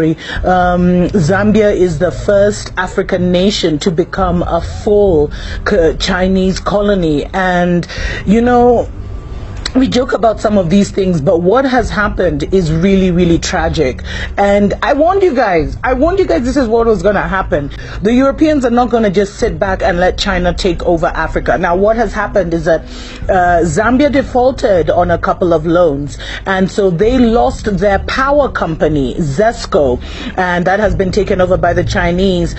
Zambia is the first African nation to become a full Chinese colony, and we joke about some of these things, but what has happened is really, really tragic. And I warned you guys, this is what was going to happen. The Europeans are not going to just sit back and let China take over Africa. Now, what has happened is that Zambia defaulted on a couple of loans, and so they lost their power company, Zesco, and that has been taken over by the Chinese.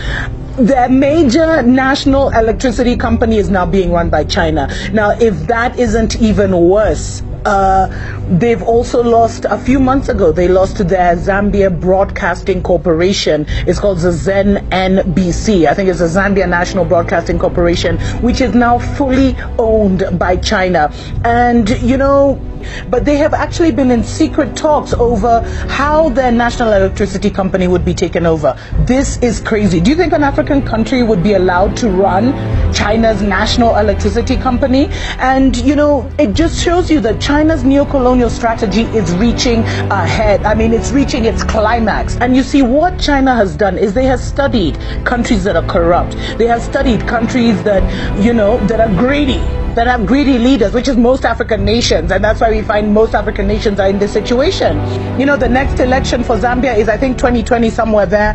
Their major national electricity company is now being run by China. Now, if that isn't even worse, they've also lost, a few months ago, they lost their Zambia Broadcasting Corporation. It's called the ZNBC. I think it's the Zambia National Broadcasting Corporation, which is now fully owned by China. And, but they have actually been in secret talks over how their national electricity company would be taken over. This is crazy. Do you think an African country would be allowed to run China's national electricity company? And, it just shows you that China's neo-colonial strategy is reaching ahead. I mean, it's reaching its climax. And you see, what China has done is they have studied countries that are corrupt. They have studied countries that, that are greedy, that have greedy leaders, which is most African nations, and that's why we find most African nations are in this situation. The next election for Zambia is, I think, 2020, somewhere there.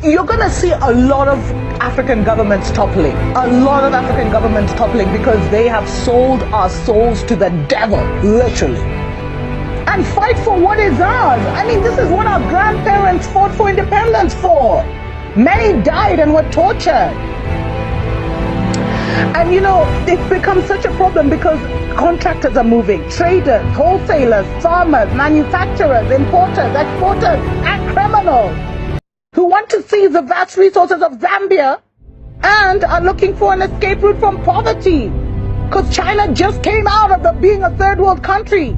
You're going to see a lot of African governments toppling, because they have sold our souls to the devil, literally. And fight for what is ours. I mean, this is what our grandparents fought for independence for. Many died and were tortured. And it's become such a problem because contractors are moving, traders, wholesalers, farmers, manufacturers, importers, exporters, and criminals who want to seize the vast resources of Zambia and are looking for an escape route from poverty, because China just came out of being a third world country.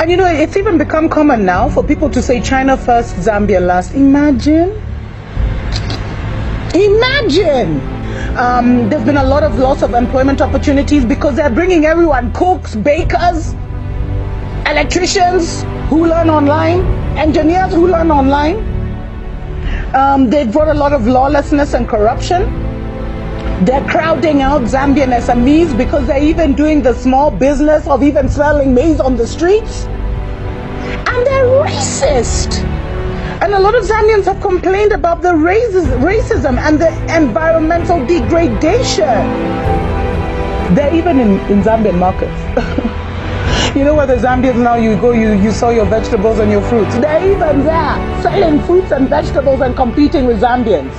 And it's even become common now for people to say China first, Zambia last. Imagine. There's been a lot of loss of employment opportunities because they're bringing everyone, cooks, bakers, electricians who learn online, engineers who learn online. They've brought a lot of lawlessness and corruption. They're crowding out Zambian SMEs because they're even doing the small business of even selling maize on the streets. And they're racist. And a lot of Zambians have complained about the racism and the environmental degradation. They're even in Zambian markets. Where the Zambians now, you go, you sell your vegetables and your fruits. They're even there, selling fruits and vegetables and competing with Zambians.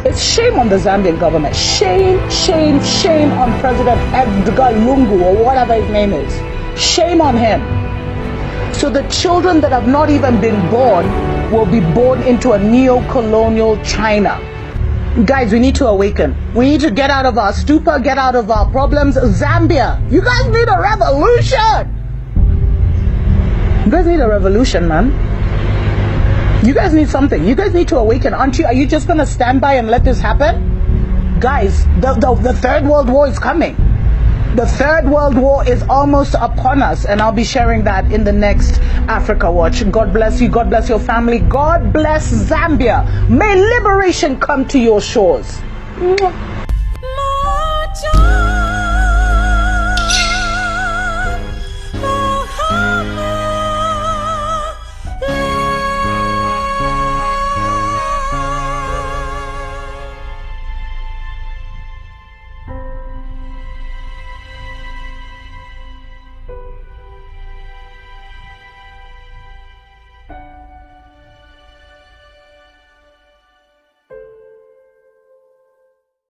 It's shame on the Zambian government. Shame, shame, shame on President Edgar Lungu, or whatever his name is. Shame on him. So the children that have not even been born will be born into a neo-colonial China. Guys, we need to awaken. We need to get out of our stupor, get out of our problems. Zambia, you guys need a revolution. You guys need a revolution, man. You guys need something. You guys need to awaken, aren't you? Are you just going to stand by and let this happen? Guys, the Third World War is coming. The Third World War is almost upon us, and I'll be sharing that in the next Africa Watch. God bless you. God bless your family. God bless Zambia. May liberation come to your shores. Mwah.